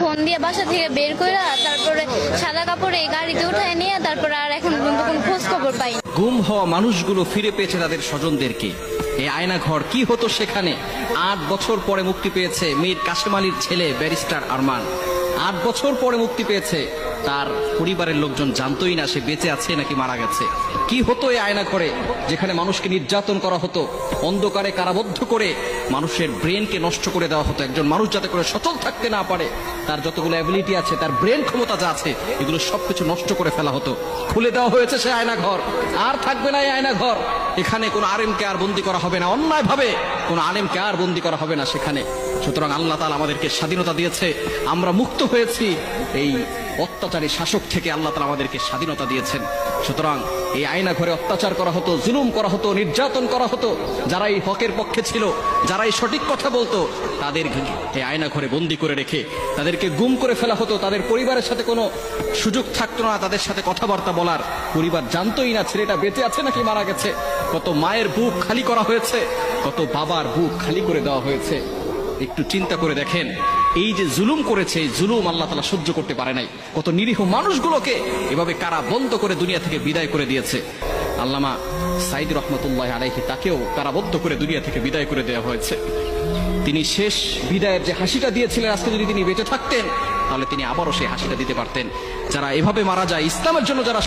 Phone দিয়ে বাসা থেকে বের করে তারপরে সাদা কাপড়ে গাড়িতে উঠায় নিয়ে তারপরে আর এখন পর্যন্ত কোনো খোঁজ খবর পাই। গুম হওয়া মানুষগুলো ফিরে পেয়েছে তাদের স্বজনদেরকে। এই আয়না ঘর কি হতো সেখানে? 8 বছর পরে মুক্তি পেয়েছে মীর কাশেম আলীর ছেলে ব্যারিস্টার আরমান। 8 বছর পরে মুক্তি পেয়েছে। তার পরিবারের লোকজন জানতোই না সে বেঁচে আছে নাকি মারা গেছে। কি হতো এই আয়না ঘরে, যেখানে মানুষকে নির্যাতন করা হতো, অন্ধকারে কারাবদ্ধ করে মানুষের ব্রেনকে নষ্ট করে দেওয়া হতো। একজন মানুষ যাতে করে সচল থাকতে না পারে, তার যতগুলো অ্যাবিলিটি আছে, তার ব্রেন ক্ষমতা যা আছে, এগুলো সবকিছু নষ্ট করে ফেলা হতো। খুলে দেওয়া হয়েছে সে আয়না ঘর। আর থাকবে না এই আয়না ঘর। এখানে কোন আলেমকে আর বন্দী করা হবে না, অন্যায় ভাবে কোন আলেমকে আর বন্দী করা হবে না সেখানে। সুতরাং আল্লাহ তাআলা আমাদেরকে স্বাধীনতা দিয়েছে, আমরা মুক্ত হয়েছি এই অত্যাচারী শাসক থেকে। আল্লাহ তাআলা আমাদেরকে স্বাধীনতা দিয়েছেন। সুতরাং এই আয়না ঘরে অত্যাচার করা হতো, জুলুম করা হতো, নির্যাতন করা হতো। যারা এই হকের পক্ষে ছিল, যারা এই সঠিক কথা বলতো, তাদের এই আয়না ঘরে বন্দী করে রেখে তাদেরকে গুম করে ফেলা হতো। তাদের পরিবারের সাথে কোনো সুযোগ থাকতো না তাদের সাথে কথাবার্তা বলার। পরিবার জানতোই না ছেলেটা বেঁচে আছে নাকি মারা গেছে। কত মায়ের বুক খালি করা হয়েছে, কত বাবার বুক খালি করে দেওয়া হয়েছে। একটু চিন্তা করে দেখেন, এই যে জুলুম করেছে, এই জুলুম আল্লাহ তাআলা সহ্য করতে পারে নাই। কত নিরীহ মানুষগুলোকে এভাবে কারা বন্ধ করে দুনিয়া থেকে বিদায় করে দিয়েছে। আল্লামা সাঈদী রহমতুল্লাহ আলাইহি, তাকেও কারাবদ্ধ করে দুনিয়া থেকে বিদায় করে দেওয়া হয়েছে। তিনি শেষ বিদায়ের যে হাসিটা দিয়েছিলেন, আজকে যদি তিনি বেঁচে থাকতেন তাহলে তিনি আবারও সেই হাসিটা দিতে পারতেন। যারা এভাবে মারা যায় ইসলামের জন্য, যারা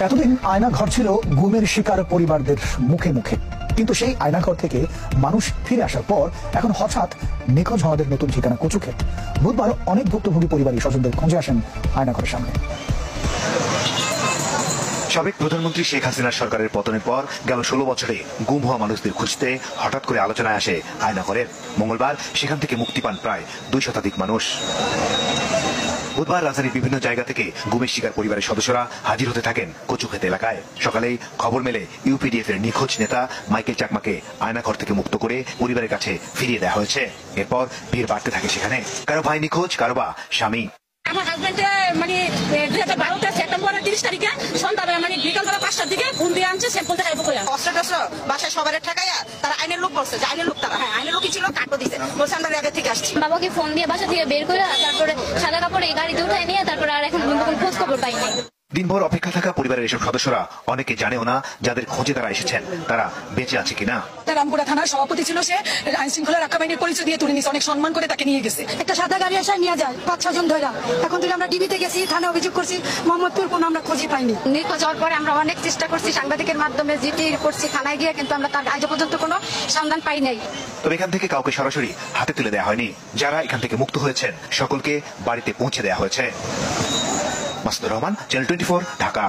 এতদিন আয়না ঘর ছিল গুমের শিকার পরিবারদের মুখে মুখে, কিন্তু সেই আয়নাঘর থেকে মানুষ ফিরে আসার পর এখন হঠাৎ নিখোঁজ হওয়াদের নতুন ঠিকানা কচুক্ষেত। বুধবার অনেক ভুক্তভোগী পরিবারই স্বজনদের খোঁজে আসেন আয়নাঘরের সামনে। সাবেক প্রধানমন্ত্রী শেখ হাসিনার সরকারের পতনের পর গেল 16 বছরে গুম হওয়া মানুষদের খুঁজতে হঠাৎ করে আলোচনায় আসে আয়নাঘরের। মঙ্গলবার সেখান থেকে মুক্তি পান প্রায় 2 শতাধিক মানুষ। বুধবার রাজধানীর বিভিন্ন জায়গা থেকে গুমের শিকার পরিবারের সদস্যরা হাজির হতে থাকেন কচুক্ষেত এলাকায়। সকালেই খবর মেলে ইউপিডিএফ এর নিখোঁজ নেতা মাইকেল চাকমাকে আয়নাঘর থেকে মুক্ত করে পরিবারের কাছে ফিরিয়ে দেওয়া হয়েছে। এরপর ভিড় বাড়তে থাকে সেখানে। কারো ভাই নিখোঁজ, কারো বা স্বামী। আমার হাজবেন্ডে মানে 2012 সেপ্টেম্বরের 30 তারিখে সন্ধ্যাবেলা মানে বিকাল বেলা 5টার দিকে ফোন দিয়ে আনছে স্যাম্পল দেখাই বকইয়া অস্ত্র বাসায় সবার ঠেকাইয়া তারা আইনের লোক বলছে যে আইনের লোক তারা, হ্যাঁ আইনের লোকই ছিল, কাটো দিছে, বলছে আমরা আগে থেকে আসছি। বাবাকে ফোন দিয়ে বাসা থেকে বের করে তারপরে সাদা কাপড়ে গাড়িতে উঠায় নিয়ে তারপরে আর এখন পর্যন্ত কোনো খোঁজ খবর পাই নাই। দিনভর অপেক্ষা থাকা পরিবারের এসব সদস্যরা অনেকে জানেও না যাদের খোঁজে তারা এসেছেন তারা বেঁচে আছে কিনা। রামপুরা থানার সভাপতি ছিল, সে আইন শৃঙ্খলা রক্ষা বাহিনীর পরিচয় দিয়ে তুলে নিয়েছে, অনেক সম্মান করে তাকে নিয়ে গেছে। একটা সাদা গাড়ি এসে নিয়ে যায় 5-6 জন ধরে। এখন থেকে আমরা ডিবিতে গেছি, থানা অভিযোগ করছি, মোহাম্মদপুর কোনো আমরা খোঁজই পাইনি। নিখোঁজ হওয়ার পরে আমরা অনেক চেষ্টা করছি, সাংবাদিকের মাধ্যমে জিডি করছি, থানায় গিয়ে, কিন্তু আমরা তার আজ পর্যন্ত কোনো সন্ধান পাই নাই। তবে এখান থেকে কাউকে সরাসরি হাতে তুলে দেওয়া হয়নি। যারা এখান থেকে মুক্ত হয়েছেন সকলকে বাড়িতে পৌঁছে দেওয়া হয়েছে। মাসুদুর রহমান, চ্যানেল 24, ঢাকা।